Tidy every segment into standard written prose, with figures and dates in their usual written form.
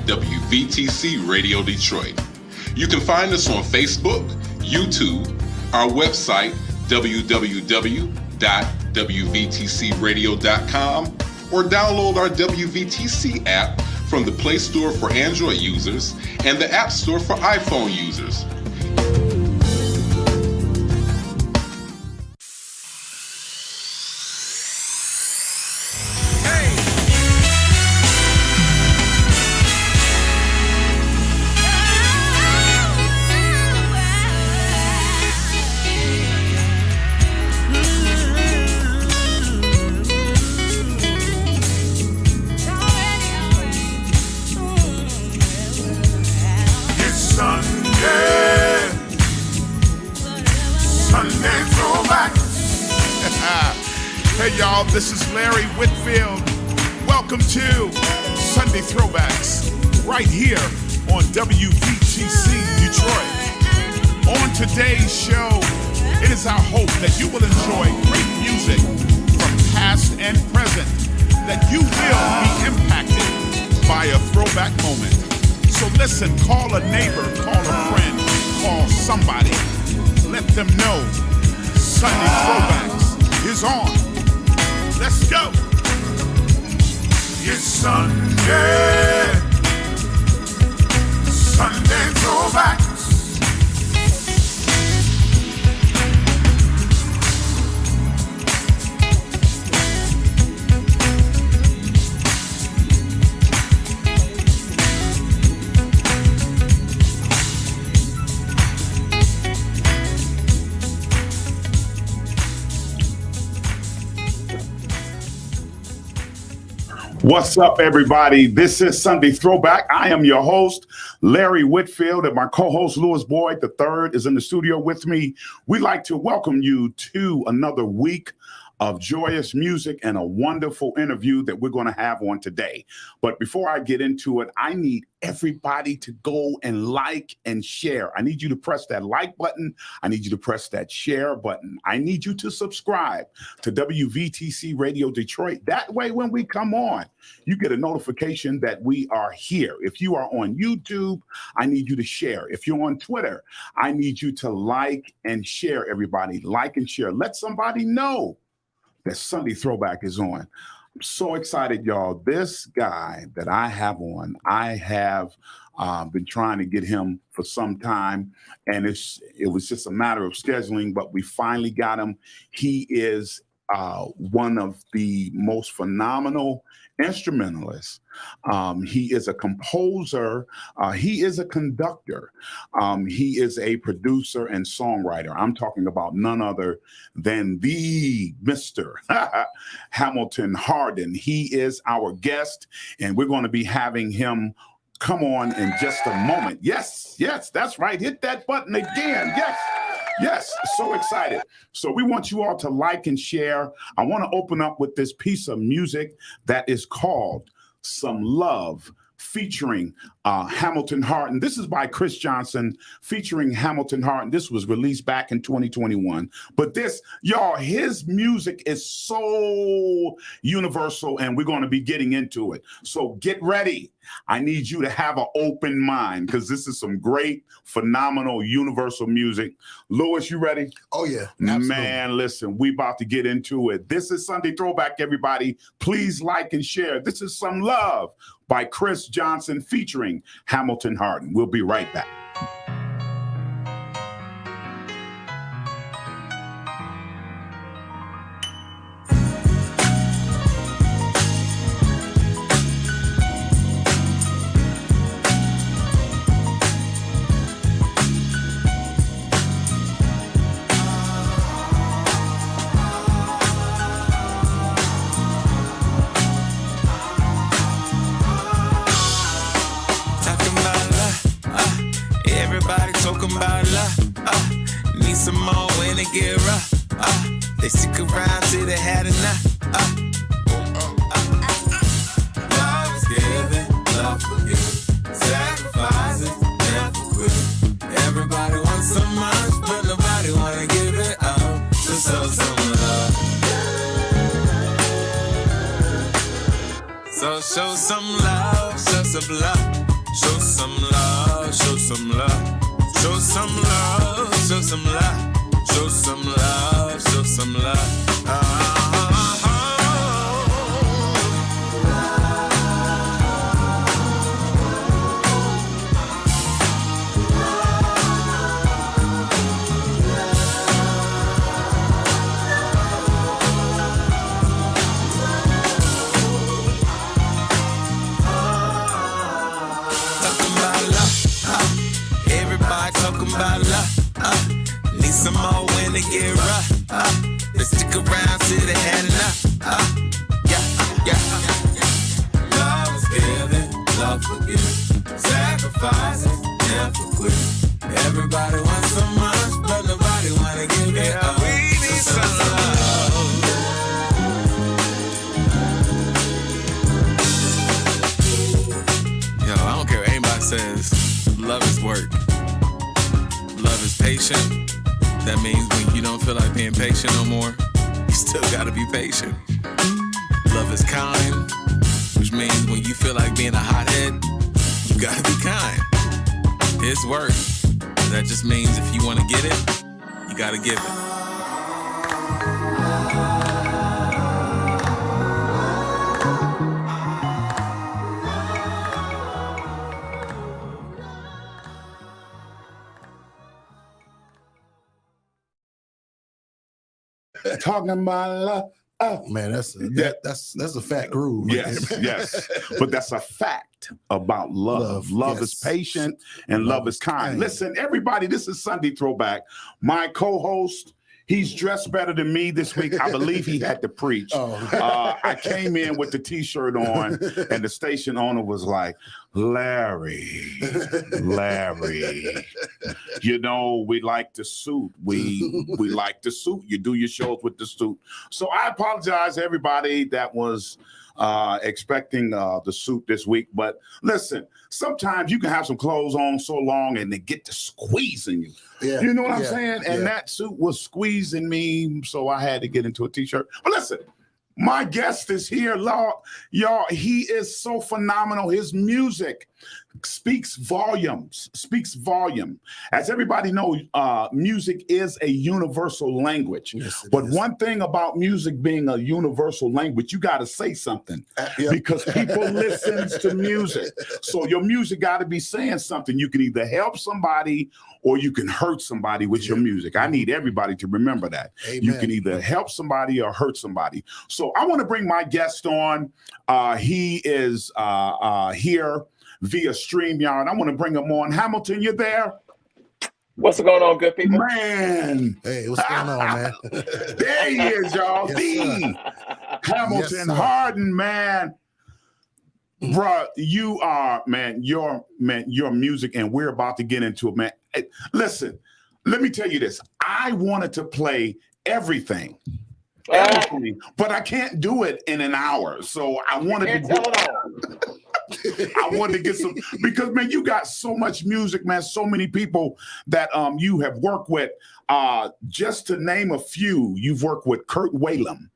WVTC Radio Detroit. You can find us on Facebook, YouTube, our website, www.wvtcradio.com, or download our WVTC app from the Play Store for Android users and the App Store for iPhone users. Hey y'all, this is Larry Whitfield. Welcome to Sunday Throwbacks right here on WVTC Detroit. On today's show, it is our hope that you will enjoy great music from past and present, that you will be impacted by a throwback moment. So listen, call a neighbor, call a friend, call somebody. Let them know Sunday Throwbacks is on. Let's go. It's Sunday. Sunday Throwbacks. What's up, everybody? This is Sunday Throwback. I am your host, Larry Whitfield, and my co-host, Louis Boyd III, is in the studio with me. We'd like to welcome you to another week of joyous music and a wonderful interview that we're going to have on today. But before I get into it, I need everybody to go and like and share. I need you to press that like button. I need you to press that share button. I need you to subscribe to WVTC Radio Detroit. That way, when we come on, you get a notification that we are here. If you are on YouTube, I need you to share. If you're on Twitter, I need you to like and share, everybody. Like and share. Let somebody know that Sunday Throwback is on. I'm so excited, y'all. This guy that I have on, I have been trying to get him for some time, and it was just a matter of scheduling, but we finally got him. He is one of the most phenomenal instrumentalists. He is a composer. He is a conductor. He is a producer and songwriter. I'm talking about none other than the Mr. Hamilton Hardin. He is our guest, and we're going to be having him come on in just a moment. Yes, that's right. Hit that button again. Yes, so excited. So we want you all to like and share. I want to open up with this piece of music that is called Some Love, featuring Hamilton Hardin. This is by Chris Johnson, featuring Hamilton Hardin. This was released back in 2021. But this, y'all, his music is so universal, and we're going to be getting into it. So get ready. I need you to have an open mind, because this is some great, phenomenal, universal music. Louis, you ready? Oh, yeah. Absolutely. Man, listen, we about to get into it. This is Sunday Throwback, everybody. Please like and share. This is Some Love by Chris Johnson featuring Hamilton Hardin. We'll be right back. Some more when they get rough. They stick around till they had enough. Love is giving, love forgives, sacrifices, never quit. Everybody wants so much, but nobody wanna give it up. So show some love. So show some love, show some love. some love, show some love, show some love, show some love, show some love, show some love. About love, need some more when they get rough. Let's stick around till they had enough. Yeah. Love is giving, love forgive, sacrifices, never quit. Everybody wants so much, but nobody wanna give it up. We need some love. Yo, I don't care what anybody says. Love is work. Love is patient. That means when you don't feel like being patient no more, you still gotta be patient. Love is kind, which means when you feel like being a hothead, you gotta be kind. It's work. That just means if you wanna get it, you gotta give it. Talking about love. Oh. Man, that's a fat groove. Yes. But that's a fact about love. Love is patient and love is kind. Listen, everybody, this is Sunday Throwback. My co-host, he's dressed better than me this week. I believe he had to preach. I came in with the T-shirt on, and the station owner was like, Larry, you know, we like the suit. We like the suit. You do your shows with the suit. So I apologize to everybody that was expecting the suit this week. But listen, sometimes you can have some clothes on so long and they get to squeezing you. Yeah. You know what I'm saying? And that suit was squeezing me, so I had to get into a T-shirt. But listen, my guest is here, y'all. He is so phenomenal. His music speaks volumes. As everybody knows, music is a universal language. Yes, but is. One thing about music being a universal language, you got to say something because people listen to music. So your music got to be saying something. You can either help somebody or you can hurt somebody with your music. I need everybody to remember that. Amen. You can either help somebody or hurt somebody. So I want to bring my guest on. He is here via StreamYard. I want to bring him on. Hamilton, you there? What's going on, good people? Man. Hey, what's going on, man? There he is, y'all. Hamilton Hardin, man. Bruh, you are, your music, and we're about to get into it, man. Hey, listen, let me tell you this. I wanted to play everything, but I can't do it in an hour. So I wanted to get some, because man, you got so much music, man, so many people that you have worked with. Just to name a few, you've worked with Kurt Whalum,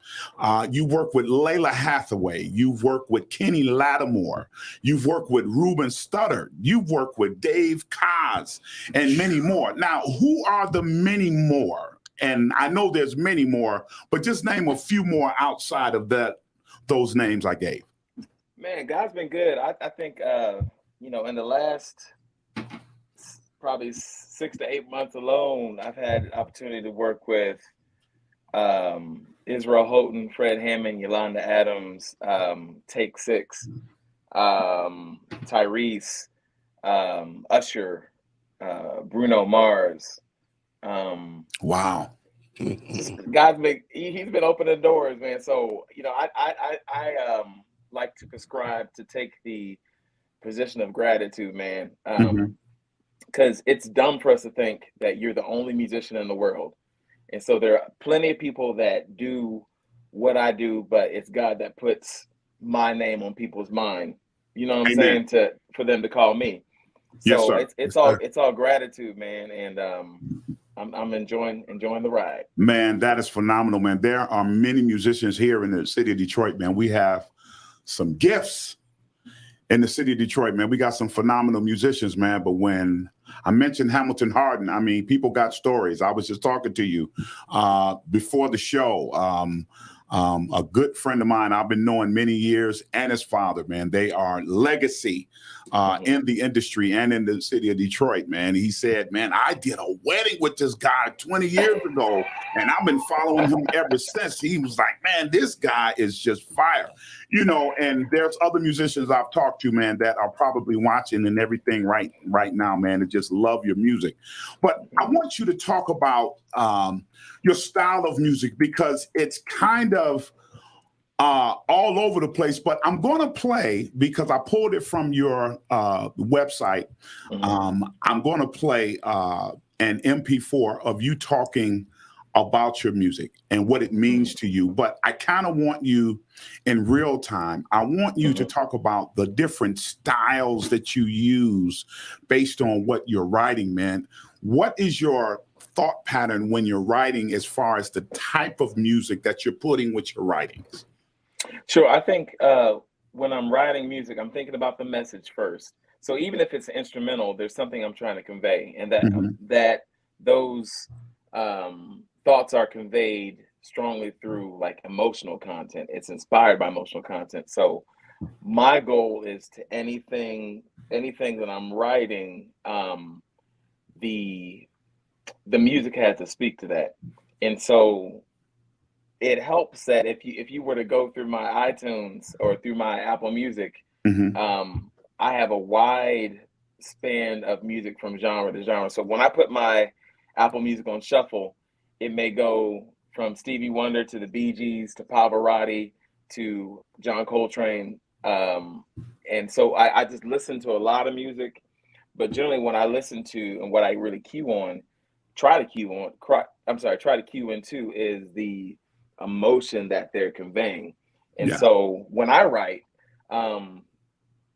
you worked with Layla Hathaway, you've worked with Kenny Lattimore, you've worked with Ruben Studdard, you've worked with Dave Koz, and many more. Now, who are the many more? And I know there's many more, but just name a few more outside of those names I gave. Man, God's been good. I think, in the last probably 6 to 8 months alone, I've had the opportunity to work with Israel Houghton, Fred Hammond, Yolanda Adams, Take Six, Tyrese, Usher, Bruno Mars. Wow. God's been, he's been opening doors, man. So, I like to prescribe to take the position of gratitude, man. Because it's dumb for us to think that you're the only musician in the world. And so there are plenty of people that do what I do, but it's God that puts my name on people's mind. You know what I'm saying? For them to call me. So yes, it's all gratitude, man. And I'm enjoying the ride. Man, that is phenomenal, man. There are many musicians here in the city of Detroit, man. We have some gifts in the city of Detroit, man. We got some phenomenal musicians, man. But when I mentioned Hamilton Hardin, I mean, people got stories. I was just talking to you before the show. A good friend of mine I've been knowing many years, and his father, man. They are legacy in the industry and in the city of Detroit, man. He said, man, I did a wedding with this guy 20 years ago, and I've been following him ever since. He was like, man, this guy is just fire. You know, and there's other musicians I've talked to, man, that are probably watching and everything right now, man, and just love your music. But I want you to talk about your style of music, because it's kind of all over the place. But I'm going to play, because I pulled it from your website. I'm going to play an MP4 of you talking about your music and what it means to you. But I kind of want you in real time. I want you to talk about the different styles that you use based on what you're writing, man. What is your thought pattern when you're writing as far as the type of music that you're putting with your writings? Sure. I think when I'm writing music, I'm thinking about the message first. So even if it's instrumental, there's something I'm trying to convey, and that those thoughts are conveyed strongly through like emotional content. It's inspired by emotional content. So my goal is to anything that I'm writing, the music has to speak to that. And so it helps that if you were to go through my iTunes or through my Apple Music, I have a wide span of music from genre to genre. So when I put my Apple Music on shuffle, it may go from Stevie Wonder to the Bee Gees to Pavarotti to John Coltrane. And so I just listen to a lot of music, but generally when I listen to, and what I really try to cue into is the emotion that they're conveying. And so when I write,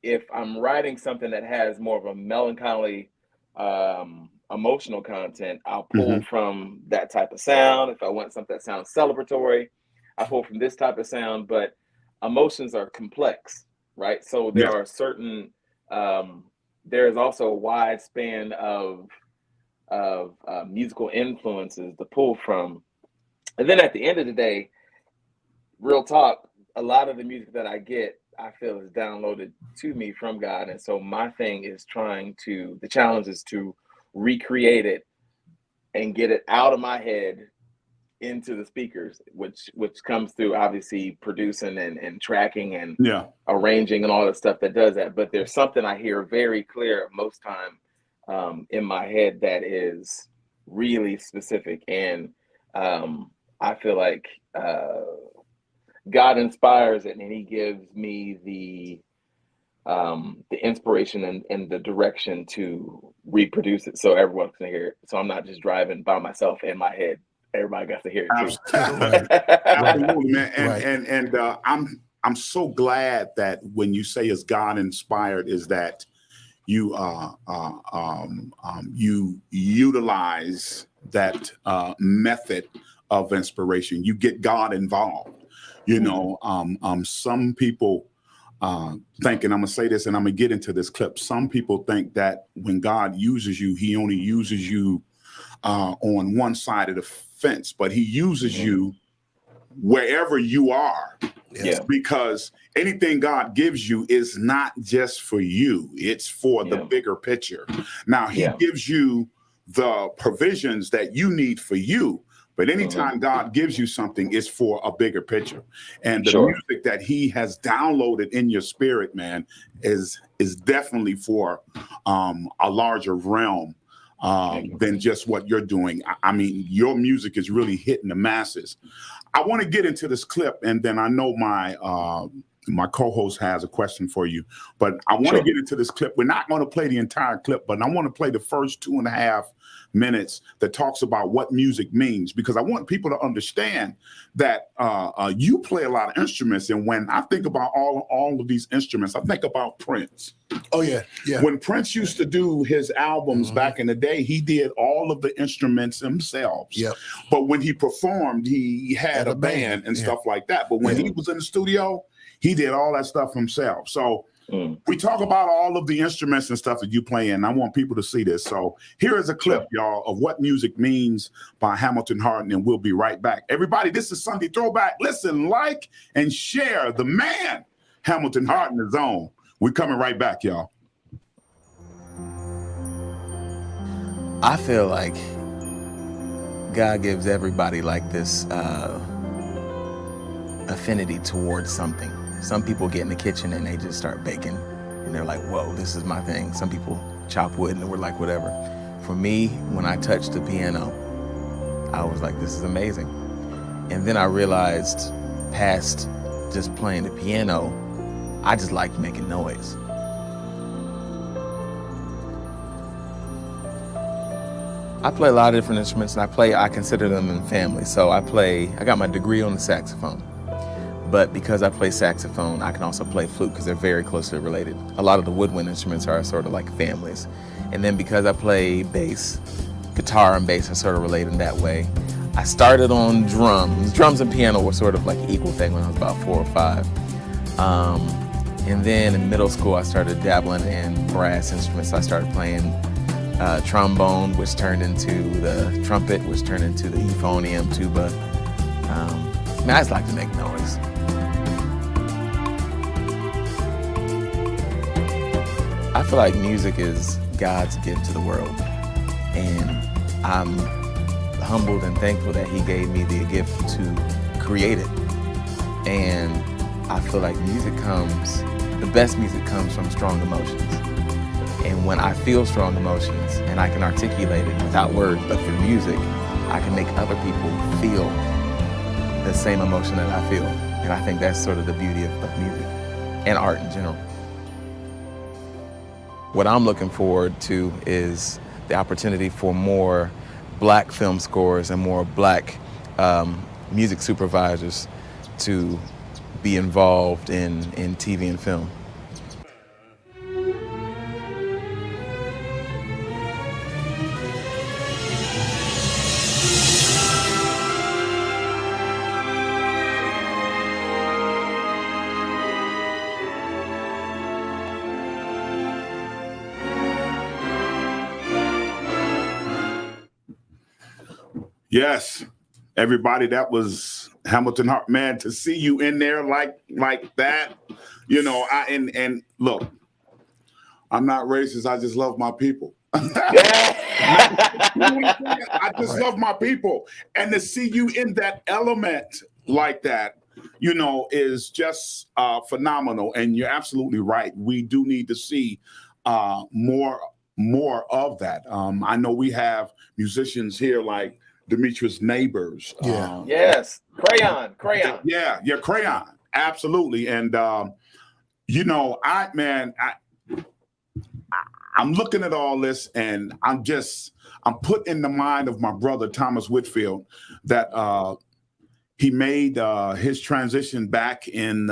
if I'm writing something that has more of a melancholy, emotional content, I'll pull from that type of sound. If I want something that sounds celebratory, I pull from this type of sound. But emotions are complex, right? So there are certain, there is also a wide span of musical influences to pull from. And then at the end of the day, real talk, a lot of the music that I get, I feel is downloaded to me from God. And so my thing is the challenge is to recreate it and get it out of my head into the speakers, which comes through obviously producing and tracking and arranging and all the stuff that does that. But there's something I hear very clear most time in my head that is really specific. And I feel like God inspires it, and he gives me the inspiration and the direction to reproduce it so everyone can hear it. So I'm not just driving by myself in my head. Everybody got to hear it too. Absolutely, man. And I'm so glad that when you say it's God inspired, is that you you utilize that method of inspiration. You get God involved. You know, some people think, and I'm gonna say this, and I'm gonna get into this clip. Some people think that when God uses you, he only uses you on one side of the fence, but he uses you wherever you are. Because anything God gives you is not just for you, it's for the bigger picture. Now, he gives you the provisions that you need for you, but anytime God gives you something, it's for a bigger picture. And the music that he has downloaded in your spirit, man, is definitely for a larger realm than just what you're doing. I mean, your music is really hitting the masses. I want to get into this clip, and then I know my co-host has a question for you, but I want to get into this clip. We're not going to play the entire clip, but I want to play the first 2.5 minutes that talks about what music means, because I want people to understand that you play a lot of instruments. And when I think about all of these instruments, I think about Prince. Oh, yeah. When Prince used to do his albums back in the day, he did all of the instruments himself. But when he performed, he had a band and stuff like that. But when he was in the studio, he did all that stuff himself. So We talk about all of the instruments and stuff that you play in. I want people to see this. So here is a clip, y'all, of what music means by Hamilton Hardin, and we'll be right back. Everybody, this is Sunday Throwback. Listen, like, and share. The man, Hamilton Hardin, is on. We're coming right back, y'all. I feel like God gives everybody like this affinity towards something. Some people get in the kitchen and they just start baking and they're like, whoa, this is my thing. Some people chop wood and we're like, whatever. For me, when I touched the piano, I was like, this is amazing. And then I realized past just playing the piano, I just liked making noise. I play a lot of different instruments, and I consider them in family. So I got my degree on the saxophone. But because I play saxophone, I can also play flute because they're very closely related. A lot of the woodwind instruments are sort of like families. And then because I play bass, guitar and bass are sort of related in that way. I started on drums. Drums and piano were sort of like equal thing when I was about 4 or 5. And then in middle school, I started dabbling in brass instruments. I started playing trombone, which turned into the trumpet, which turned into the euphonium, tuba. I just like to make noise. I feel like music is God's gift to the world, and I'm humbled and thankful that He gave me the gift to create it. And I feel like the best music comes from strong emotions. And when I feel strong emotions and I can articulate it without words, but through music, I can make other people feel the same emotion that I feel. And I think that's sort of the beauty of music and art in general. What I'm looking forward to is the opportunity for more Black film scores and more Black music supervisors to be involved in TV and film. Yes, everybody, that was Hamilton Hart. Man, to see you in there like that, you know, and look, I'm not racist. I just love my people. I just love my people. And to see you in that element like that, you know, is just phenomenal. And you're absolutely right. We do need to see more of that. I know we have musicians here like Demetrius Neighbors. Yeah. Yes. Crayon. Yeah, Crayon. Absolutely. And you know, I'm looking at all this and I'm put in the mind of my brother Thomas Whitfield that he made his transition back in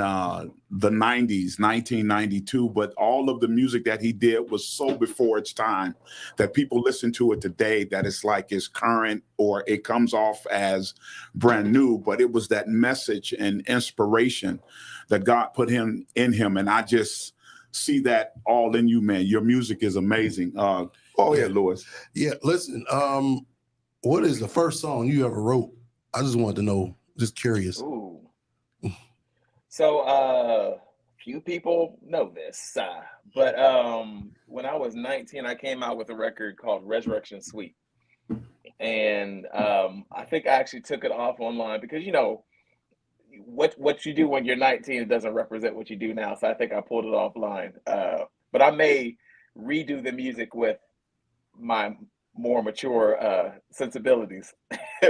the 90s, 1992, but all of the music that he did was so before its time that people listen to it today that it's like it's current or it comes off as brand new, but it was that message and inspiration that God put in him. And I just see that all in you, man. Your music is amazing. Go ahead, Louis. Yeah, listen, what is the first song you ever wrote? I just wanted to know, just curious. Ooh. So few people know this, but when I was 19, I came out with a record called Resurrection Suite. And I think I actually took it off online because, you know, what you do when you're 19, it doesn't represent what you do now. So I think I pulled it offline. But I may redo the music with my more mature sensibilities.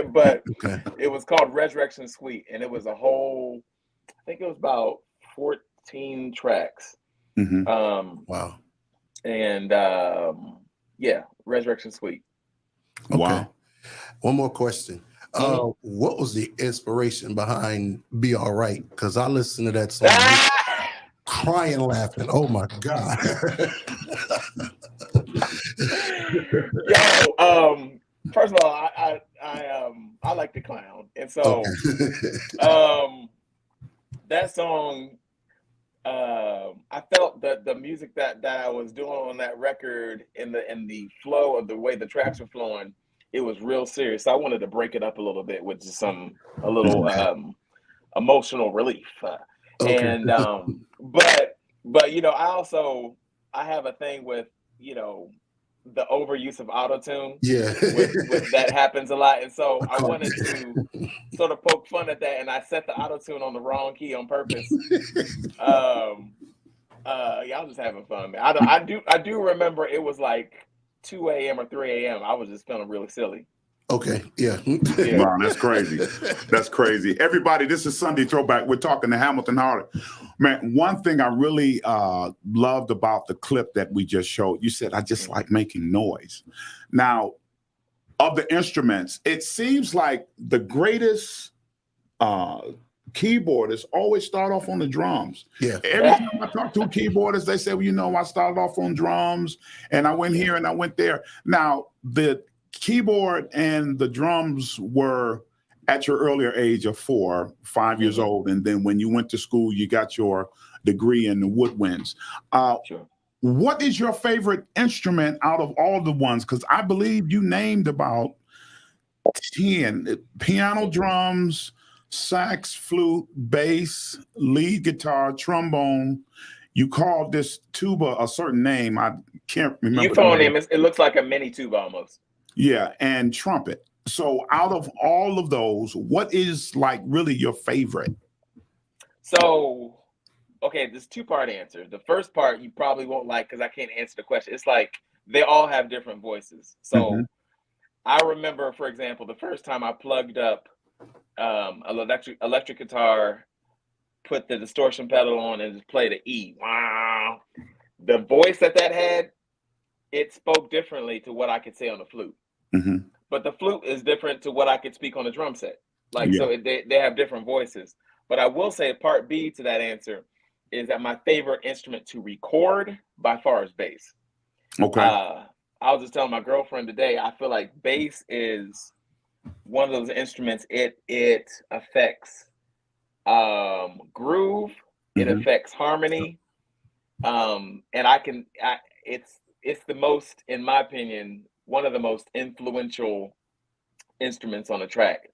But okay. It was called Resurrection Suite, and it was a whole, I think it was about 14 tracks. Mm-hmm. Wow. And yeah, Resurrection Suite. Okay. Wow. One more question. What was the inspiration behind Be All Right? Because I listened to that song crying, laughing. Oh my God. Yo, first of all, I like to clown. And so that song, I felt that the music that I was doing on that record, in the flow of the way the tracks were flowing, it was real serious. So I wanted to break it up a little bit with just a little emotional relief. Okay. And but I have a thing with the overuse of autotune. Yeah. with that happens a lot, and so I wanted to sort of poke fun at that, and I set the autotune on the wrong key on purpose. Yeah, I was just having fun, man. I do remember it was like 2 a.m. or 3 a.m. I was just feeling really silly. Okay. Yeah. Wow, that's crazy. That's crazy. Everybody, this is Sunday Throwback. We're talking to Hamilton Hardin. Man, one thing I really loved about the clip that we just showed, you said, I just like making noise. Now, of the instruments, it seems like the greatest keyboardists always start off on the drums. Yeah. Every time I talk to keyboardists, they say, well, I started off on drums and I went here and I went there. Now, the keyboard and the drums were at your earlier age of 4, 5 years old. And then when you went to school, you got your degree in the woodwinds. Sure. What is your favorite instrument out of all the ones? Because I believe you named about 10: piano, drums, sax, flute, bass, lead guitar, trombone. You called this tuba a certain name. I can't remember. You phone him. It looks like a mini tuba almost. Yeah, and trumpet. So out of all of those, what is like really your favorite? So, okay, this 2-part answer. The first part you probably won't like because I can't answer the question. It's like they all have different voices. So I remember, for example, the first time I plugged up an electric guitar, put the distortion pedal on, and just played an E. Wow. The voice that had, it spoke differently to what I could say on the flute. But the flute is different to what I could speak on the drum set. So they have different voices. But I will say part B to that answer is that my favorite instrument to record by far is bass. Okay. I was just telling my girlfriend today, I feel like bass is one of those instruments. It affects groove, it affects harmony, and it's the most, in my opinion, one of the most influential instruments on a track.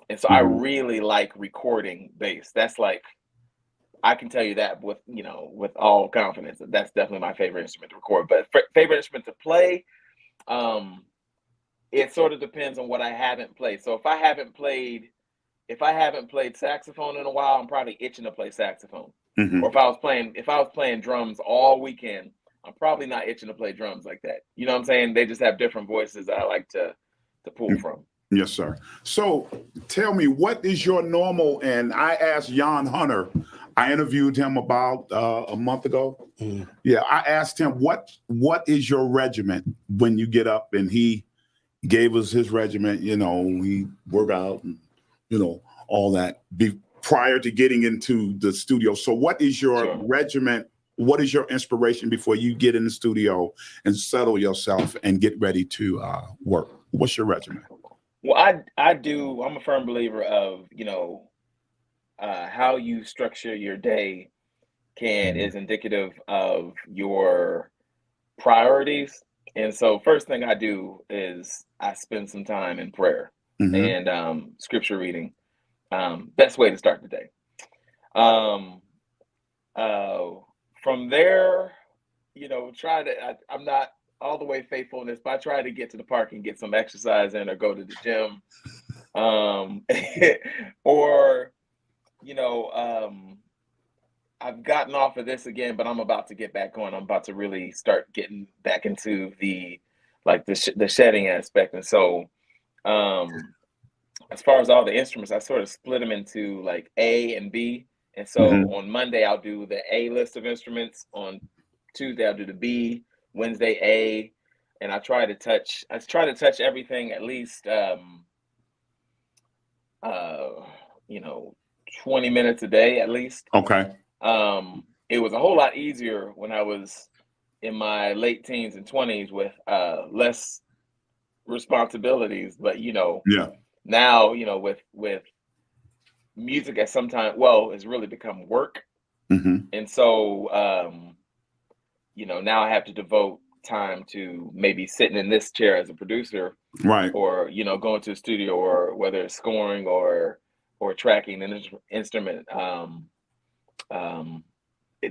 And so I really like recording bass. That's like, I can tell you that with all confidence. That's definitely my favorite instrument to record. But favorite instrument to play, it sort of depends on what I haven't played. So if I haven't played saxophone in a while, I'm probably itching to play saxophone. Or if I was playing drums all weekend, I'm probably not itching to play drums like that. You know what I'm saying? They just have different voices that I like to pull from. Yes, sir. So tell me, what is your normal? And I asked Jan Hunter, I interviewed him about a month ago. Yeah, I asked him, what is your regiment when you get up? And he gave us his regiment, we work out and, all that prior to getting into the studio. So what is your regiment? What is your inspiration before you get in the studio and settle yourself and get ready to work? What's your regimen? Well, I'm a firm believer of, how you structure your day is indicative of your priorities. And so first thing I do is I spend some time in prayer and scripture reading. Best way to start the day. From there, I'm not all the way faithful in this, but I try to get to the park and get some exercise in or go to the gym. Or, I've gotten off of this again, but I'm about to get back on. I'm about to really start getting back into the shedding aspect. And so, as far as all the instruments, I sort of split them into like A and B. And so on Monday, I'll do the A list of instruments. On Tuesday, I'll do the B. Wednesday, A. And I try to touch everything at least, 20 minutes a day at least. Okay. It was a whole lot easier when I was in my late teens and 20s with less responsibilities. But now with music at some time, it's really become work. And so, you know, now I have to devote time to maybe sitting in this chair as a producer, Right. or, you know, going to a studio, or whether it's scoring or tracking an instrument.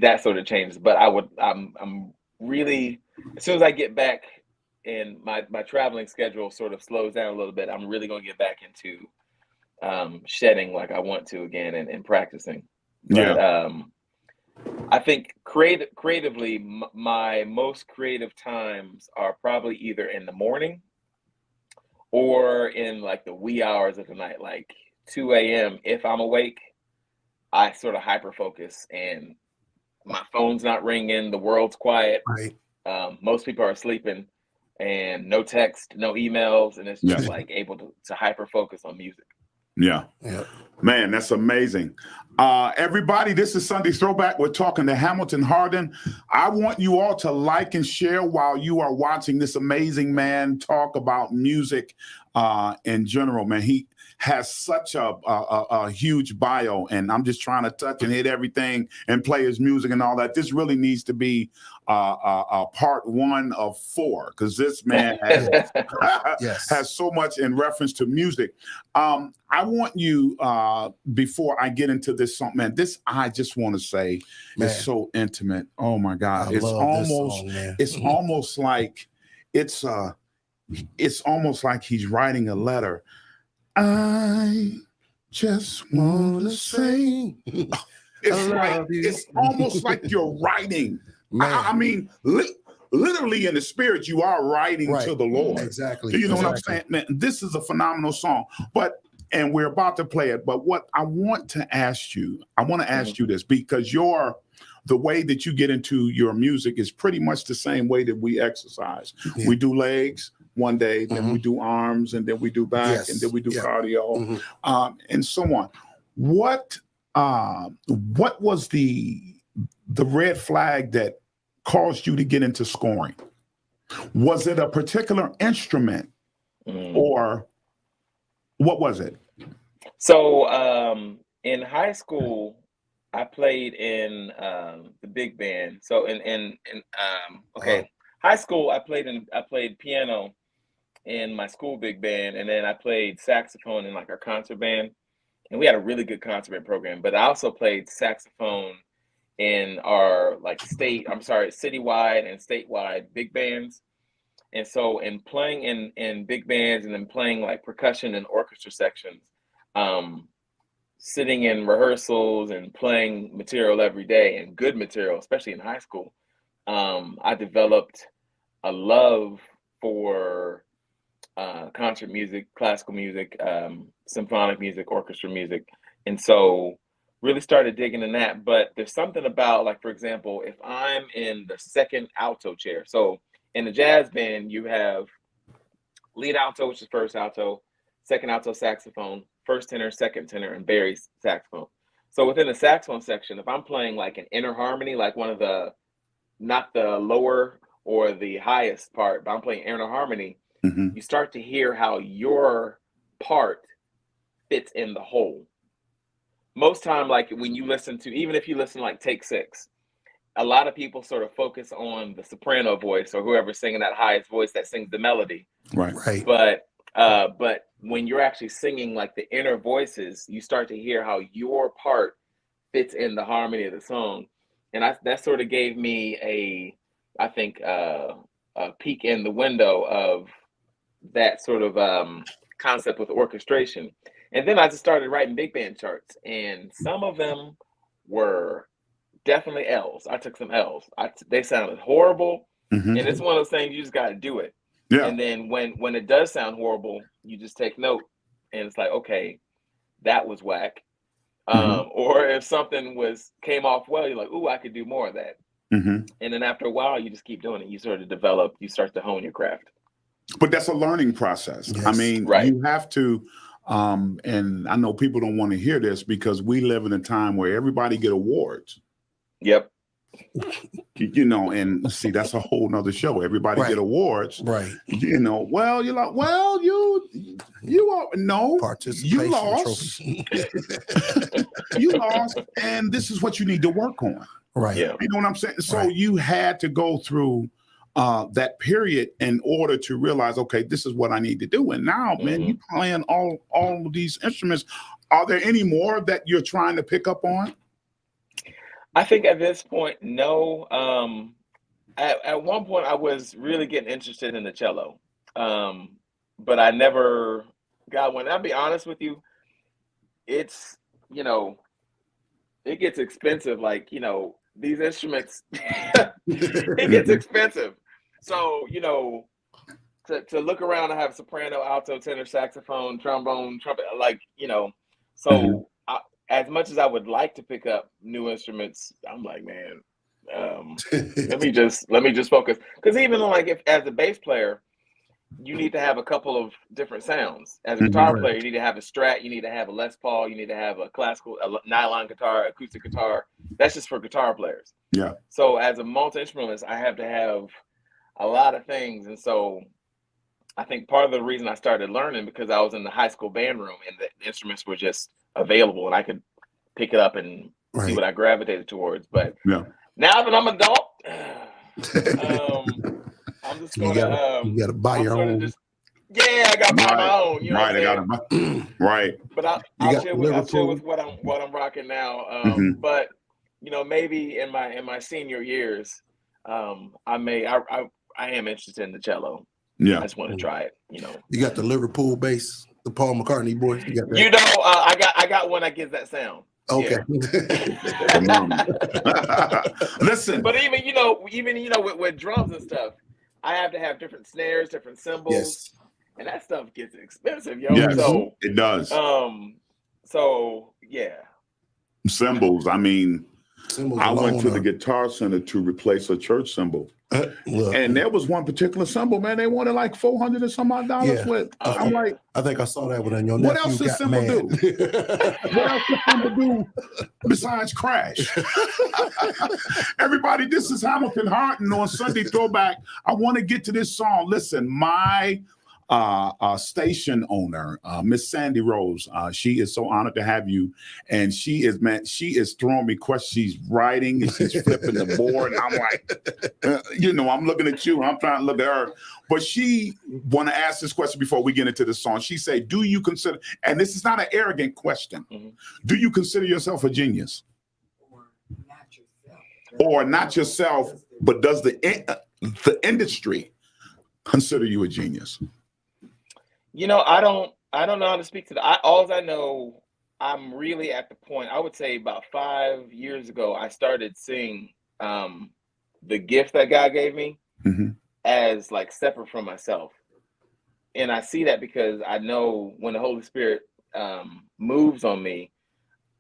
That sort of changes. But I'm really, as soon as I get back and my traveling schedule sort of slows down a little bit, I'm really going to get back into shedding like I want to again, and practicing. But I think creatively, my most creative times are probably either in the morning or in like the wee hours of the night, like 2 a.m. If I'm awake, I sort of hyper focus and my phone's not ringing, the world's quiet. Right. Most people are sleeping, and no text, no emails, and it's just like able to hyper focus on music. Yeah. Yeah. Man, that's amazing. Everybody, this is Sunday Throwback. We're talking to Hamilton Hardin. I want you all to like and share while you are watching this amazing man talk about music in general. Man, he has such a huge bio, and I'm just trying to touch and hit everything and play his music and all that. This really needs to be part 1 of 4, because this man has, has so much in reference to music. I want you, before I get into this song, man, this I just want to say is so intimate. Oh my God, it's almost like it's almost like he's writing a letter. I just want to say, it's almost like you're writing. I mean, literally in the spirit, you are writing to the Lord. Exactly. Do you know what I'm saying? Man, this is a phenomenal song. And we're about to play it. But what I want to ask you, this, because the way that you get into your music is pretty much the same way that we exercise. We do legs one day, then we do arms, and then we do back, and then we do cardio, and so on. What was the red flag that caused you to get into scoring? Was it a particular instrument, or what was it? So in high school, I played in the big band. So in high school, I played piano in my school big band, and then I played saxophone in like our concert band, and we had a really good concert band program. But I also played saxophone in our citywide and statewide big bands. And so in playing in big bands and then playing like percussion and orchestra sections, sitting in rehearsals and playing material every day, and good material, especially in high school, I developed a love for concert music, classical music, symphonic music, orchestra music. And so really started digging in that. But there's something about, like, for example, if I'm in the second alto chair. So in the jazz band, you have lead alto, which is first alto, second alto saxophone, first tenor, second tenor, and bass saxophone. So within the saxophone section, if I'm playing like an inner harmony, like one of the, not the lower or the highest part, but I'm playing inner harmony, you start to hear how your part fits in the whole. Most time, like when you listen to, even if you listen like Take 6, a lot of people sort of focus on the soprano voice or whoever's singing that highest voice that sings the melody. Right. But when you're actually singing like the inner voices, you start to hear how your part fits in the harmony of the song. And that sort of gave me a peek in the window of that sort of concept with orchestration. And then I just started writing big band charts, and some of them were definitely L's. I took some L's. They sounded horrible, and it's one of those things you just got to do it. Yeah. And then when it does sound horrible, you just take note, and it's like, okay, that was whack. Or if something came off well, you're like, ooh, I could do more of that. And then after a while, you just keep doing it. You sort of develop. You start to hone your craft. But that's a learning process. Yes. I mean, you have to. And I know people don't want to hear this because we live in a time where everybody get awards. Yep. You know, and see, that's a whole nother show. Everybody Right. get awards. Right. You know, well, you're like, well, you are no, Participation you lost. trophy. You lost, and this is what you need to work on. Right. Yeah. You know what I'm saying? So Right. you had to go through that period in order to realize, okay, this is what I need to do. And now, man, you playing all of these instruments. Are there any more that you're trying to pick up on? I think at this point, no. At one point, I was really getting interested in the cello, but I never got one. I'll be honest with you, it's, you know, it gets expensive. Like, you know, these instruments, it gets expensive. So, you know, to look around and have soprano, alto, tenor, saxophone, trombone, trumpet, like, you know, so as much as I would like to pick up new instruments, I'm like, man, let me just focus. Because even like if as a bass player, you need to have a couple of different sounds. As a guitar player, you need to have a Strat, you need to have a Les Paul, you need to have a classical, a nylon guitar, acoustic guitar. That's just for guitar players. Yeah. So as a multi-instrumentalist, I have to have a lot of things. And so I think part of the reason I started learning because I was in the high school band room and the instruments were just available and I could pick it up and see what I gravitated towards. But now that I'm an adult, I'm just gonna you gotta buy your own. I gotta buy my own. You know what I'm saying? But I'll share with what I'm rocking now. But you know, maybe in my senior years, I am interested in the cello. Yeah, I just want to try it. You know, you got the Liverpool bass, the Paul McCartney boy. You got that? You know, I got one that gives that sound. Okay. Yeah. Listen, but even you know with drums and stuff, I have to have different snares, different cymbals, and that stuff gets expensive, yo. Yes, so it does. So yeah, cymbals. I mean, I went to the alone, Guitar Center to replace a church cymbal. look, And there was one particular cymbal, man. They wanted like $400 and some odd dollars with. I'm like, I think I saw that one on your what nephew else does got cymbal mad. do? What else does cymbal do besides crash? Everybody, this is Hamilton Hardin on Sunday Throwback. I want to get to this song. Listen, my station owner, Miss Sandy Rose, she is so honored to have you. And she is throwing me questions. She's writing and she's flipping the board. And I'm like, you know, I'm looking at you. I'm trying to look at her. But she want to ask this question before we get into the song. She said, do you consider, and this is not an arrogant question, do you consider yourself a genius? Or not yourself, but does the industry consider you a genius? You know, I don't know how to speak to that. All I know, I'm really at the point, I would say about 5 years ago, I started seeing the gift that God gave me as like separate from myself. And I see that because I know when the Holy Spirit moves on me,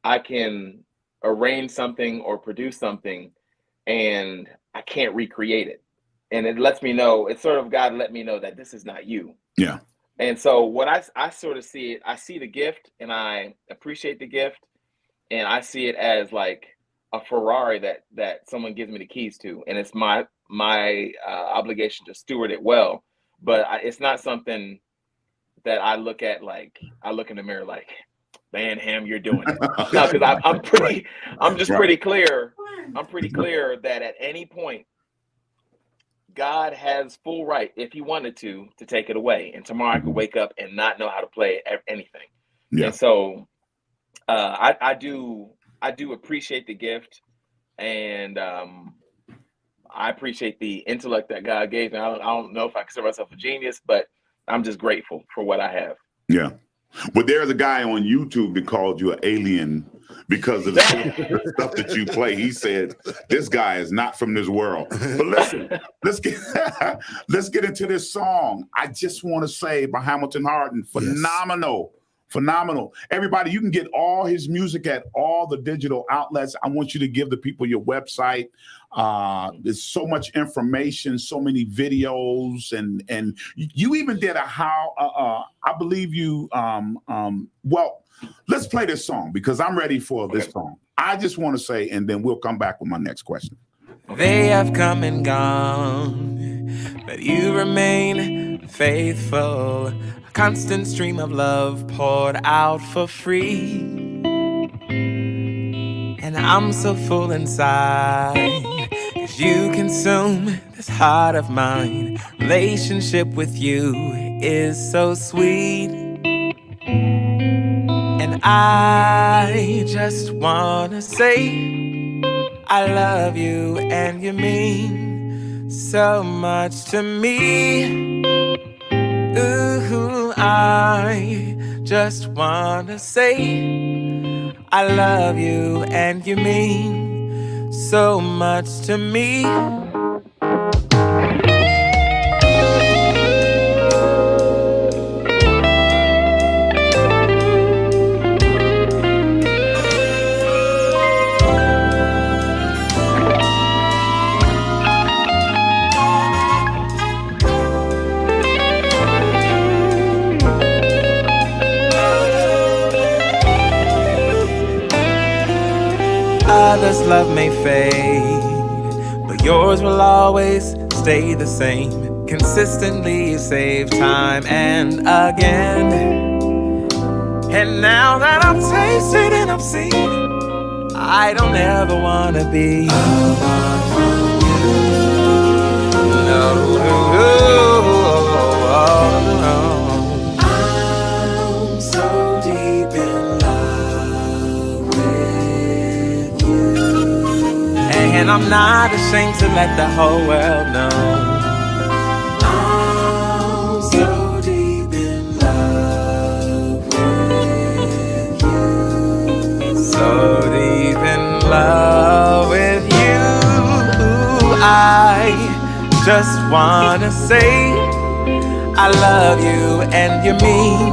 I can arrange something or produce something and I can't recreate it. And it lets me know, it's sort of God let me know that this is not you. Yeah. And so what I sort of see it, I see the gift and I appreciate the gift. And I see it as like a Ferrari that someone gives me the keys to. And it's my obligation to steward it well. But it's not something that I look at like, I look in the mirror like, man, Ham, you're doing it. No, because I'm just pretty clear. I'm pretty clear that at any point, God has full right, if he wanted to take it away. And tomorrow I could wake up and not know how to play anything. Yeah. And so I do appreciate the gift, and I appreciate the intellect that God gave me. I don't know if I consider myself a genius, but I'm just grateful for what I have. Yeah. But there's a guy on YouTube that called you an alien because of the stuff that you play. He said, this guy is not from this world. But listen, let's get into this song. I just want to say by Hamilton Hardin, phenomenal. Phenomenal. Everybody, you can get all his music at all the digital outlets. I want you to give the people your website. There's so much information, so many videos, and you even did I believe you, well, let's play this song because I'm ready for this song. I just want to say, and then we'll come back with my next question. They have come and gone, but you remain faithful. A constant stream of love poured out for free. And I'm so full inside, 'cause you consume this heart of mine. Relationship with you is so sweet. And I just wanna say I love you and you mean so much to me. Ooh, I just wanna say I love you and you mean so much to me. Others' love may fade, but yours will always stay the same. Consistently you save time and again. And now that I've tasted and I've seen, I don't ever wanna be apart from you. No, I'm so deep in love with you, and I'm not ashamed to let the whole world know. I'm so deep in love with you, so deep in love with you. I just wanna say I love you and you mean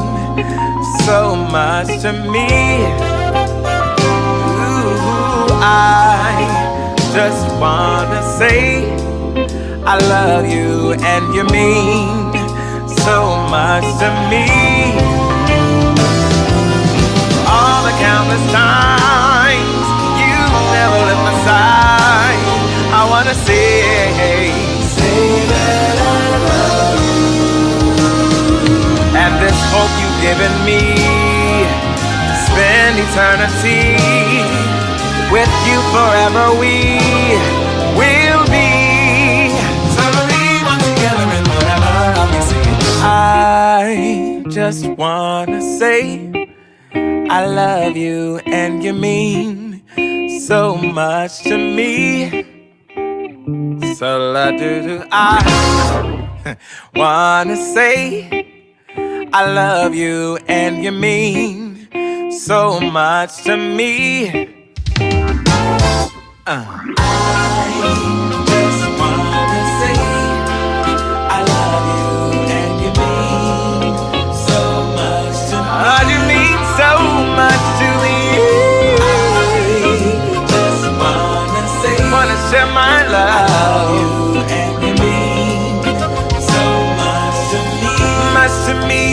so much to me. Ooh, I just wanna say I love you and you mean so much to me. All the countless times you never left my side, I wanna say that I love you. And this hope you've given me to spend eternity with you forever. We will be. So we one together in whatever I'll be singing. I just wanna say I love you and you mean so much to me. So la do do. I wanna say I love you and you mean so much to me. I just wanna say I love you and you mean so much to me. Oh, you mean so much to me. I just wanna share my love. I love you and you mean so much to me. Much to me.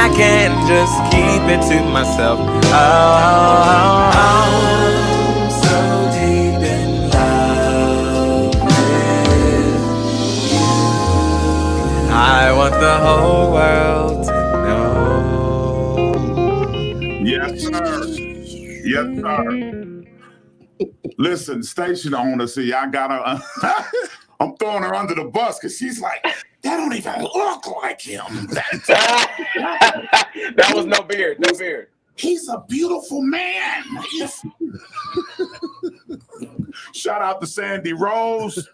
I can't just keep it to myself. Oh, I'm so deep in love with you. I want the whole world to know. Yes, sir. Yes, sir. Listen, station owner, see, I got her. I'm throwing her under the bus because she's like, that don't even look like him. That was no beard, no beard. He's a beautiful man. Shout out to Sandy Rose,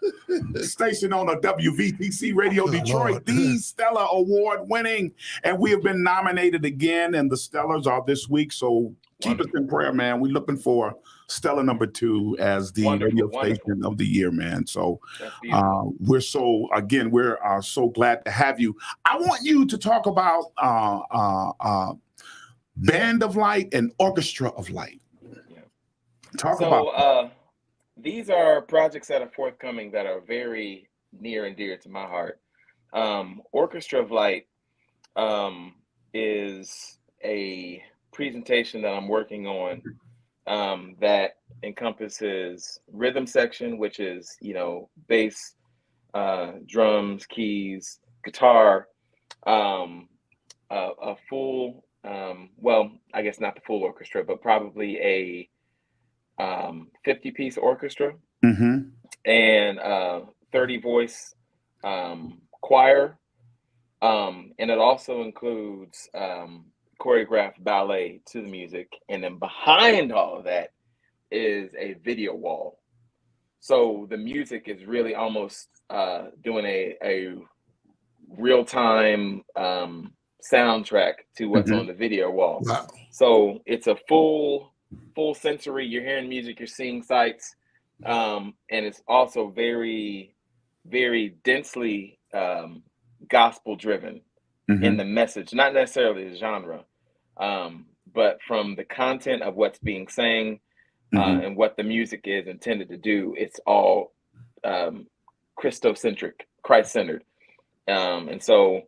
station on a WVTC Radio Detroit, the Stellar Award winning. And we have been nominated again, and the Stellars are this week. So keep us in prayer, man. We're looking for Stellar number 2 as the radio station of the year, man. So we're so glad to have you. I want you to talk about Band of Light and Orchestra of Light. Talk about these are projects that are forthcoming that are very near and dear to my heart. Orchestra of Light is a presentation that I'm working on that encompasses rhythm section, which is, bass, drums, keys, guitar, a full, well, I guess not the full orchestra, but probably a 50-piece orchestra Mm-hmm. and 30-voice choir. And it also includes choreographed ballet to the music. And then behind all of that is a video wall. So the music is really almost doing a real-time soundtrack to what's on the video wall. Wow. So it's a full sensory. You're hearing music, you're seeing sights, and it's also very, very densely gospel driven in the message, not necessarily the genre, but from the content of what's being sang and what the music is intended to do. It's all Christocentric, Christ-centered. And so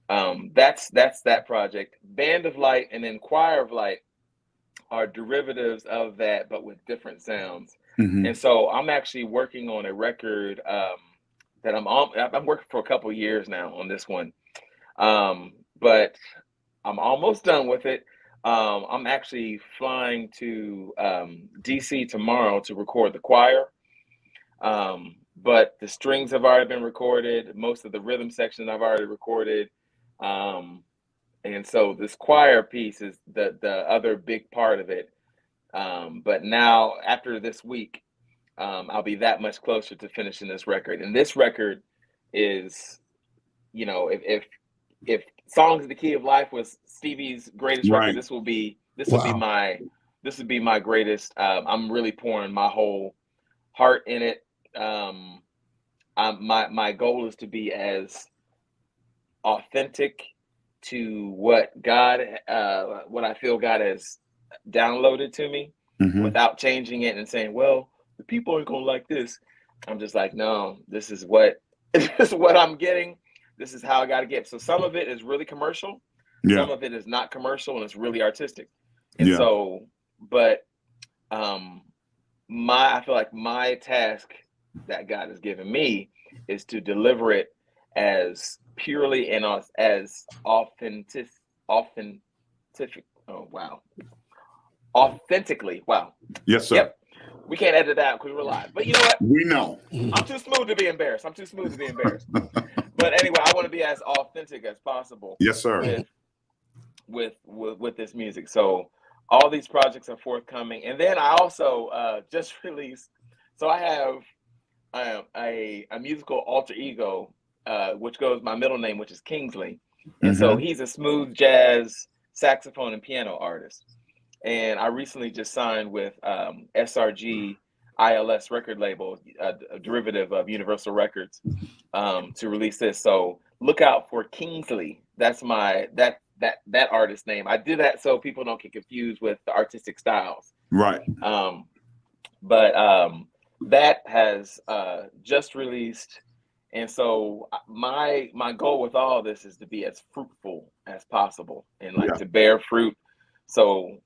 that's that project. Band of Light and then Choir of Light are derivatives of that, but with different sounds. And so I'm actually working on a record that I'm working for a couple of years now on this one, but I'm almost done with it. I'm actually flying to DC tomorrow to record the choir. But the strings have already been recorded. Most of the rhythm section I've already recorded. And so this choir piece is the other big part of it. But now after this week, I'll be that much closer to finishing this record. And this record is, if Songs of the Key of Life was Stevie's greatest record, this would be my greatest. I'm really pouring my whole heart in it. My goal is to be as authentic to what I feel God has downloaded to me, without changing it and saying, well, the people aren't gonna like this. I'm just like, no, this is what I'm getting. This is how I got to get. So some of it is really commercial. Some of it is not commercial and it's really artistic. And so, but I feel like my task that God has given me is to deliver it as purely and as authentically. Wow. Yes, sir. Yep. We can't edit that because we're live. But you know what? We know. I'm too smooth to be embarrassed. But anyway, I want to be as authentic as possible. Yes, sir. With this music. So all these projects are forthcoming. And then I also just released. So I have a musical alter ego, which goes my middle name, which is Kingsley. And so he's a smooth jazz saxophone and piano artist. And I recently just signed with SRG ILS record label, a derivative of Universal Records, to release this. So look out for Kingsley. That's that artist name. I did that so people don't get confused with the artistic styles. Right. But that has just released. And so my goal with all this is to be as fruitful as possible and to bear fruit. So,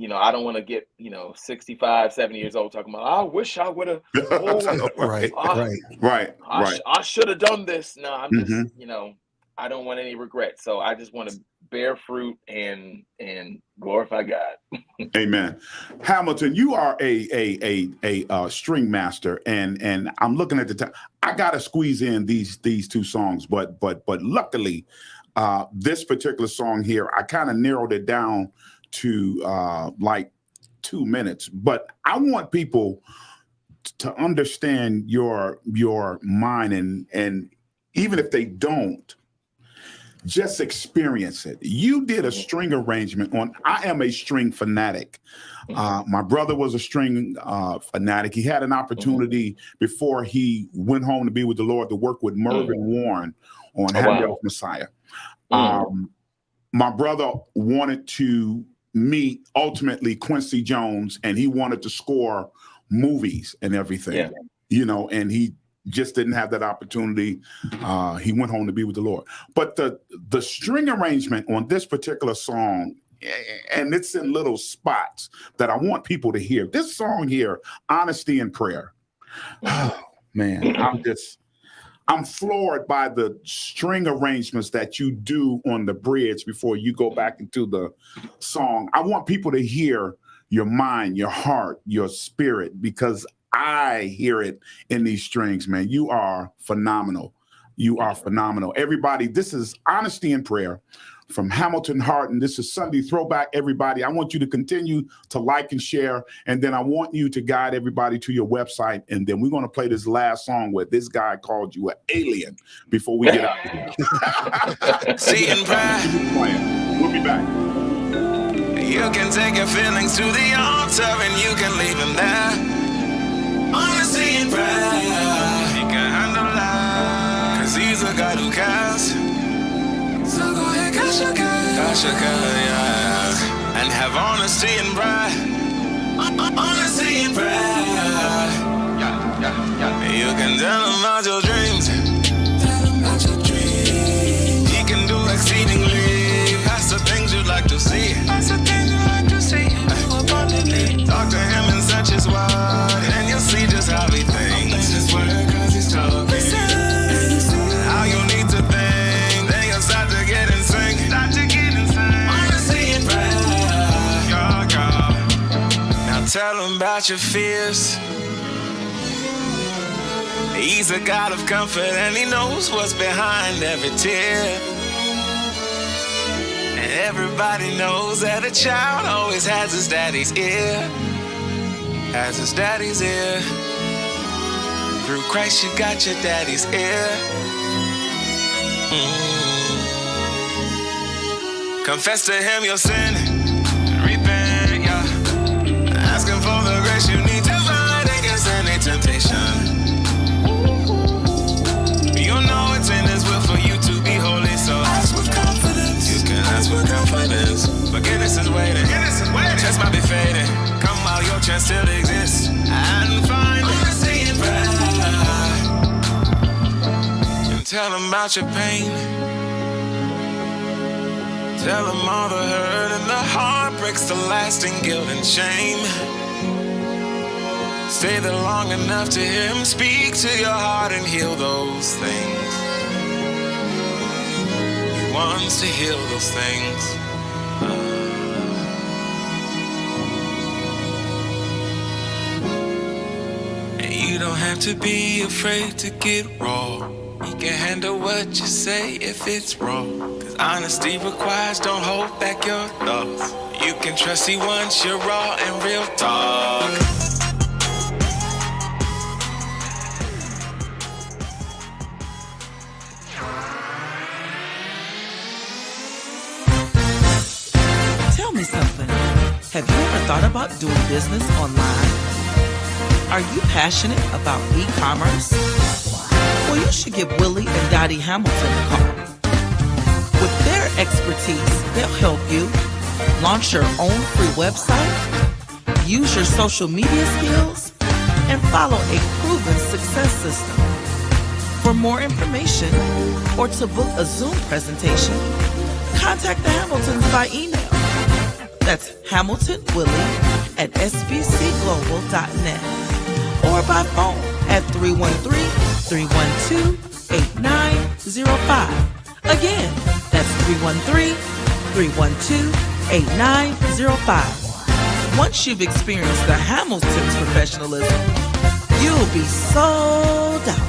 I don't want to get, 65, 70 years old talking about, I wish I would have. Right. I should have done this. No, I'm just, I don't want any regret. So I just want to bear fruit and glorify God. Amen. Hamilton, you are a string master, and I'm looking at the time. I gotta squeeze in these two songs, but luckily, this particular song here, I kind of narrowed it down to like 2 minutes. But I want people to understand your mind, and even if they don't, just experience it. You did a string arrangement on I Am a String Fanatic. My brother was a string fanatic. He had an opportunity before he went home to be with the Lord to work with Mervyn Warren on Handel's Messiah. My brother wanted to meet ultimately Quincy Jones, and he wanted to score movies and everything, and he just didn't have that opportunity. He went home to be with the Lord. But the string arrangement on this particular song, and it's in little spots that I want people to hear. This song here, Honesty and Prayer. Oh, man, I'm floored by the string arrangements that you do on the bridge before you go back into the song. I want people to hear your mind, your heart, your spirit, because I hear it in these strings, man. You are phenomenal. You are phenomenal. Everybody, this is Honesty and Prayer from Hamilton Hardin. This is Sunday Throwback, everybody. I want you to continue to like and share, and then I want you to guide everybody to your website, and then we're going to play this last song where this guy called you an alien before we get out of here. See and pray. We'll be back. You can take your feelings to the altar and you can leave them there. Honesty and prayer. He can handle that, 'cause he's a God who cares. So go ahead, cash your care, yeah. And have honesty and prayer. Honesty and prayer. You can tell him about your dreams. Tell him about your dreams. He can do exceedingly past the things you'd like to see. Past the things you'd like to see. Abundantly. Talk to him and search his word, and you'll see just how he thinks. His word, 'cause he's talking. How you need to think, then you'll start to get in sync. Honesty and prayer. Now tell him about your fears. He's a God of comfort and he knows what's behind every tear. And everybody knows that a child always has his daddy's ear. Has his daddy's ear. Through Christ you got your daddy's ear. Confess to him your sin. Repent, yeah. Ask him for the grace you need to fight against any temptation. You know it's in his will for you to be holy, so ask with confidence. You can ask with confidence. Forgiveness is waiting. Chance might be fading. Come while your chance still exists. And find honesty and prayer. And tell him about your pain. Tell him all the hurt and the heartbreaks, the lasting guilt and shame. Stay there long enough to hear him speak to your heart and heal those things. He wants to heal those things. And you don't have to be afraid to get raw. He can handle what you say if it's wrong. 'Cause honesty requires don't hold back your thoughts. You can trust he wants your raw and real talk. Tell me something. Have you ever thought about doing business online? Are you passionate about e-commerce? Well, you should give Willie and Dottie Hamilton a call. With their expertise, they'll help you launch your own free website, use your social media skills, and follow a proven success system. For more information or to book a Zoom presentation, contact the Hamiltons by email. That's HamiltonWillie@sbcglobal.net or by phone at 313-312-8905. Again, that's 313-312-8905. Once you've experienced the Hamilton's professionalism, you'll be sold out.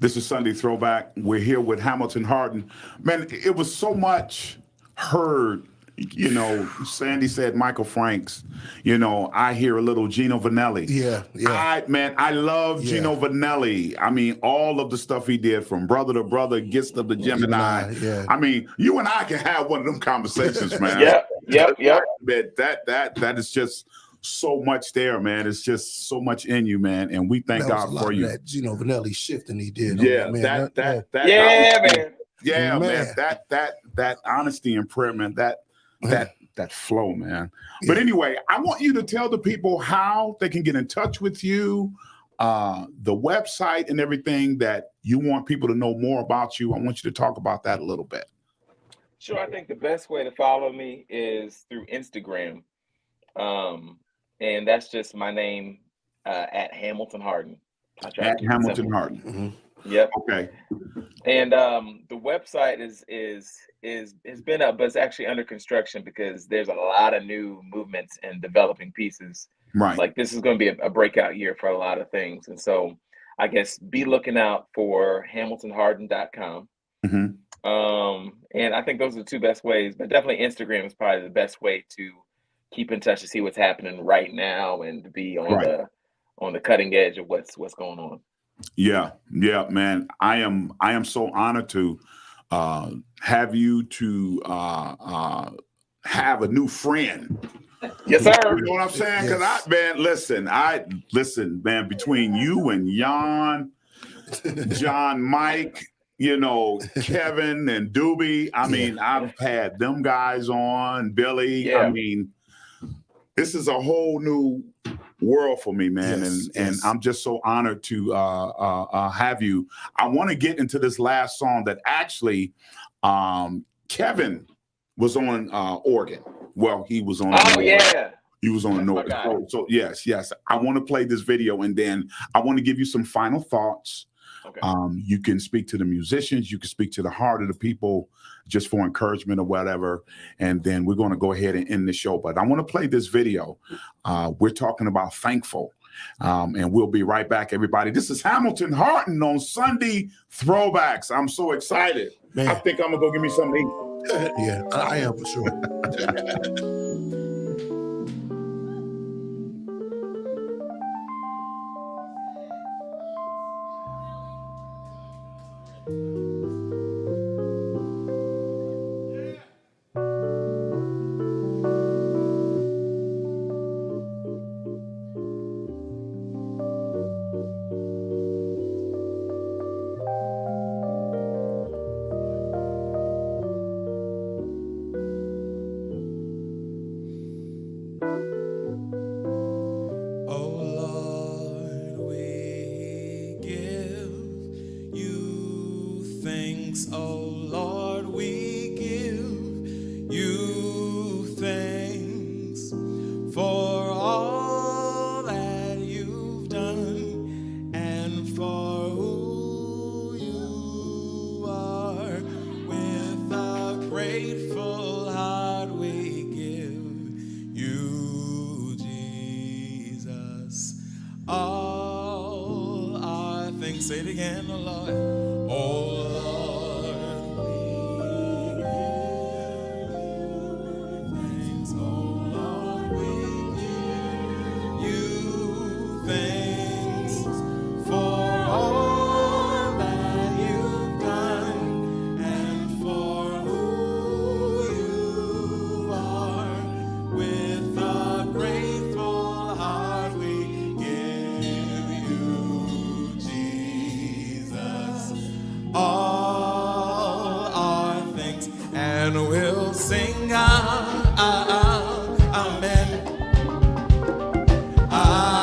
This is Sunday Throwback. We're here with Hamilton Hardin. Man, it was so much heard. You know, Sandy said Michael Franks. You know, I hear a little Gino Vanelli. Yeah. I love Gino Vanelli. I mean, all of the stuff he did from Brother to Brother, Gist of the Gemini. Yeah. I mean, you and I can have one of them conversations, man. Yep. That is just so much there, man. It's just so much in you, man. And we thank That was God a lot for of you. that Gino Vanelli shifting he did. Yeah, Oh, man, that Yeah, man. yeah, man. Man. That honesty and prayer, man. That flow, man. Yeah. But anyway, I want you to tell the people how they can get in touch with you, the website and everything that you want people to know more about you. I want you to talk about that a little bit. Sure. I think the best way to follow me is through Instagram. And that's just my name at Hamilton Hardin. I try to At keep it Hamilton simple. Hardin. Mhm. Yep. Okay. And the website has been up, but it's actually under construction because there's a lot of new movements and developing pieces. Right. Like this is going to be a breakout year for a lot of things. And so I guess be looking out for hamiltonhardin.com. And I think those are the two best ways, but definitely Instagram is probably the best way to keep in touch to see what's happening right now and to be on the cutting edge of what's going on. Yeah, man. I am so honored to have you to have a new friend. Yes, sir. You know what I'm saying? Because listen, man, between you and John, Mike, Kevin and Doobie, I mean, I've had them guys on, Billy. Yeah. I mean, this is a whole new world for me, man. And I'm just so honored to have you. I want to get into this last song that actually Kevin was on organ. Well, he was on. Oh, yeah. He was on an organ. So yes. I want to play this video and then I want to give you some final thoughts. Okay. You can speak to the musicians, you can speak to the heart of the people just for encouragement or whatever. And then we're going to go ahead and end the show. But I want to play this video. We're talking about Thankful. And we'll be right back, everybody. This is Hamilton Hardin on Sunday Throwbacks. I'm so excited. Man. I think I'm going to go get me something to eat. Yeah, I am for sure. Say it again, oh Lord. Oh Lord, we give thanks. Oh Lord, we give you thanks for all that you've done and for who you are. With a grateful heart we give you, Jesus, all our thanks, and we'll sing amen. Amen. Amen.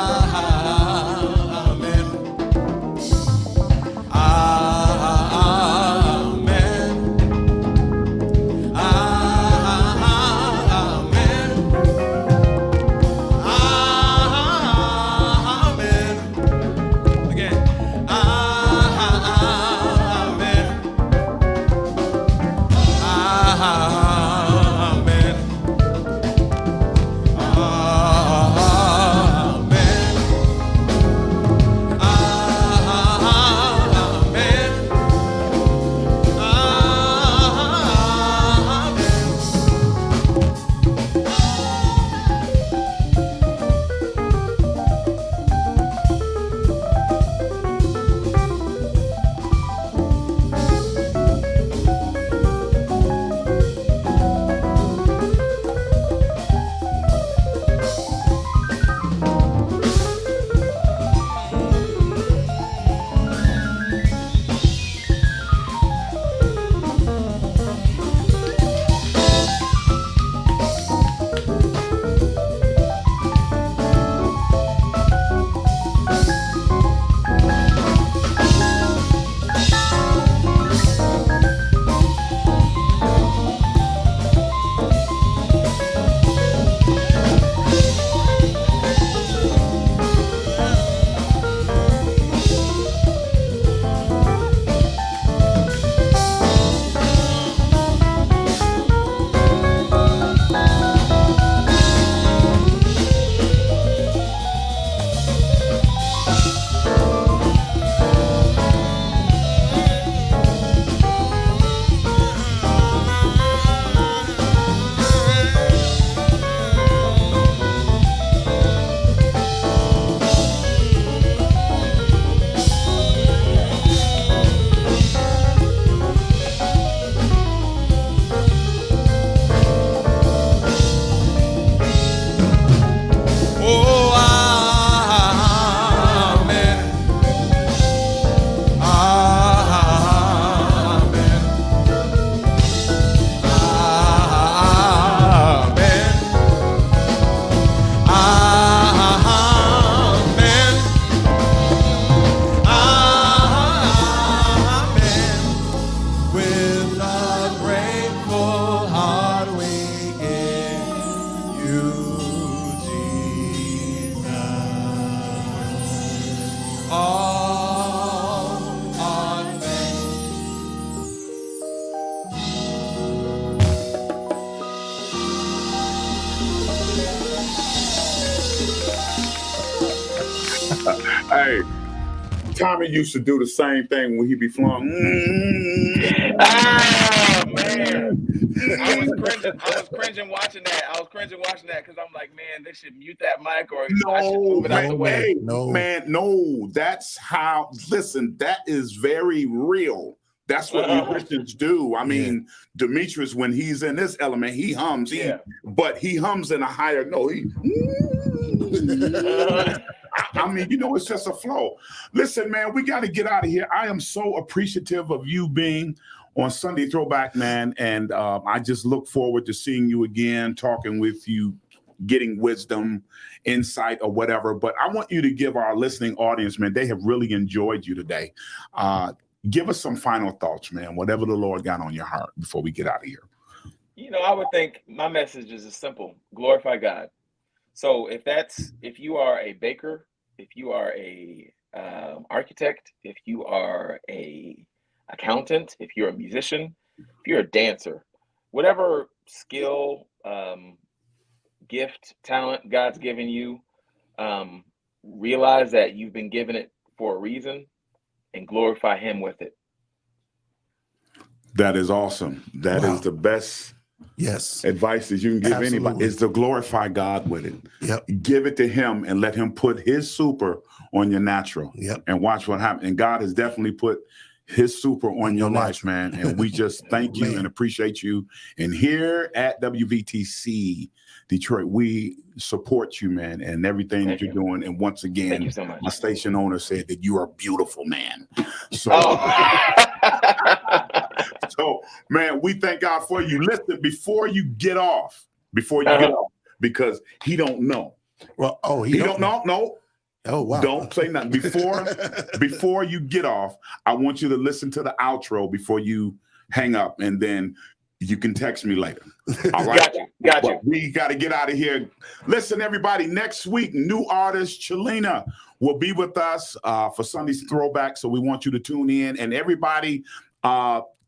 Hey, Tommy used to do the same thing when he be flung. Oh man, I was cringing watching that. Because I'm like, man, they should mute that mic or I should move it out the way. No, that's how. Listen, that is very real. That's what musicians do. I mean, Demetrius, when he's in this element, he hums. But he hums in a higher note. I mean, it's just a flow. Listen, man, we got to get out of here. I am so appreciative of you being on Sunday Throwback, man. And I just look forward to seeing you again, talking with you, getting wisdom, insight, or whatever. But I want you to give our listening audience, man, they have really enjoyed you today. Give us some final thoughts, man, whatever the Lord got on your heart before we get out of here. I would think my message is as simple: glorify God. So if you are a baker, if you are a architect, if you are a accountant, if you're a musician, if you're a dancer, whatever skill, gift, talent God's given you, realize that you've been given it for a reason and glorify Him with it. That is awesome. That is the best advice that you can give anybody, is to glorify God with it. Give it to Him and let Him put His super on your natural. And watch what happens. And God has definitely put His super on your life, man. And we just thank you and appreciate you. And here at WVTC Detroit, we support you, man, and everything that you're doing. And once again, thank you so much. My station owner said that you are beautiful, man. So, so, man, we thank God for you. Listen, before you get off, because he don't know. Well, he don't know. No. Oh, wow. Don't say nothing. Before you get off, I want you to listen to the outro before you hang up, and then you can text me later. All right? Got you. We got to get out of here. Listen, everybody, next week, new artist Chelina will be with us for Sunday's Throwback, so we want you to tune in. And everybody,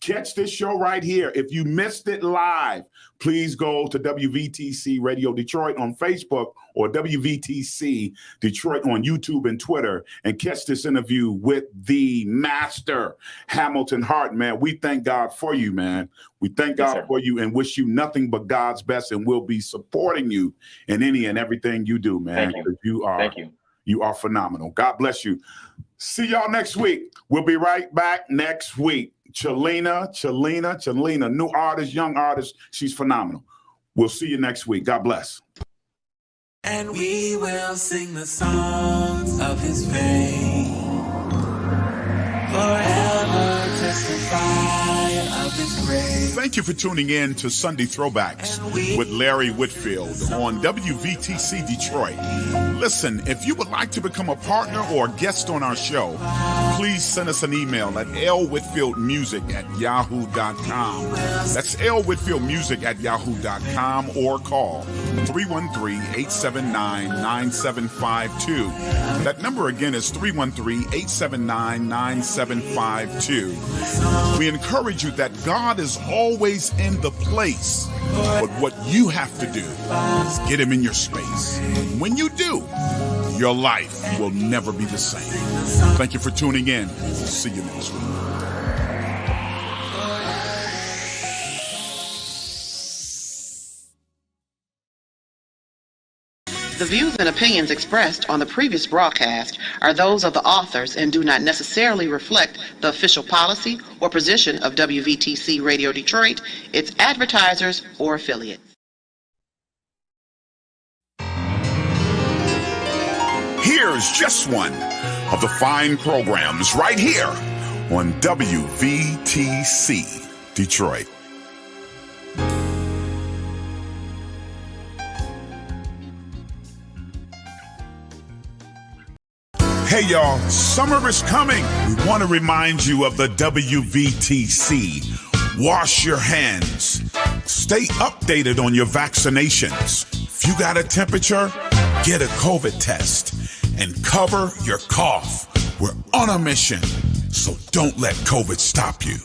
catch this show right here. If you missed it live, please go to WVTC Radio Detroit on Facebook or WVTC Detroit on YouTube and Twitter and catch this interview with the master, Hamilton Hardin, man. We thank God for you, man. We thank God for you and wish you nothing but God's best, and we'll be supporting you in any and everything you do, man. Thank you. You are phenomenal. God bless you. See y'all next week. We'll be right back next week. Chelina, new artist, young artist. She's phenomenal. We'll see you next week. God bless. And we will sing the songs of His fame, forever testify of His grace. Thank you for tuning in to Sunday Throwbacks with Larry Whitfield on WVTC Detroit. Listen, if you would like to become a partner or a guest on our show, please send us an email at lwhitfieldmusic@yahoo.com. That's lwhitfieldmusic@yahoo.com, or call 313-879-9752. That number again is 313-879-9752. We encourage you that God is always in the place, but what you have to do is get Him in your space. When you do, your life will never be the same. Thank you for tuning in. See you next week. The views and opinions expressed on the previous broadcast are those of the authors and do not necessarily reflect the official policy or position of WVTC Radio Detroit, its advertisers, or affiliates. Here's just one of the fine programs right here on WVTC Detroit. Hey y'all, summer is coming. We want to remind you of the WVTC. Wash your hands. Stay updated on your vaccinations. If you got a temperature, get a COVID test and cover your cough. We're on a mission, so don't let COVID stop you.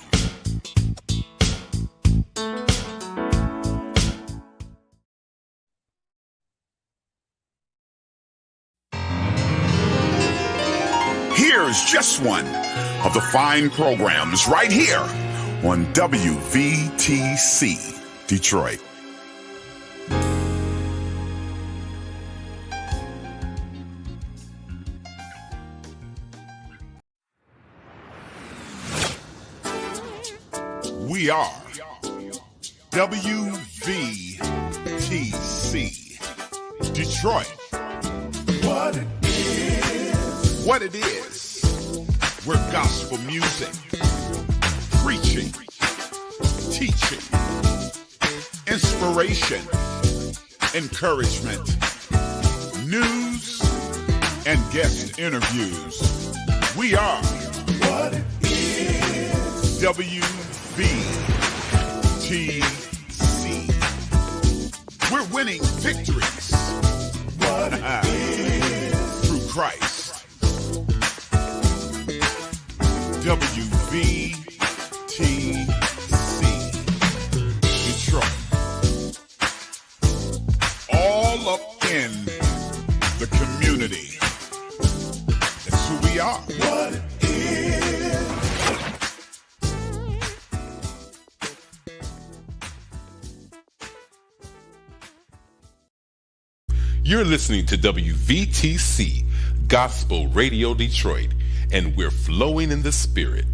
is just one of the fine programs right here on WVTC Detroit. We are WVTC Detroit. What it is, we're gospel music, preaching, teaching, inspiration, encouragement, news, and guest interviews. We are what it is. WVTC. We're winning victories. What it is. Through Christ. WVTC Detroit. All up in the community. That's who we are. What it is. You're listening to WVTC Gospel Radio Detroit, and we're flowing in the Spirit.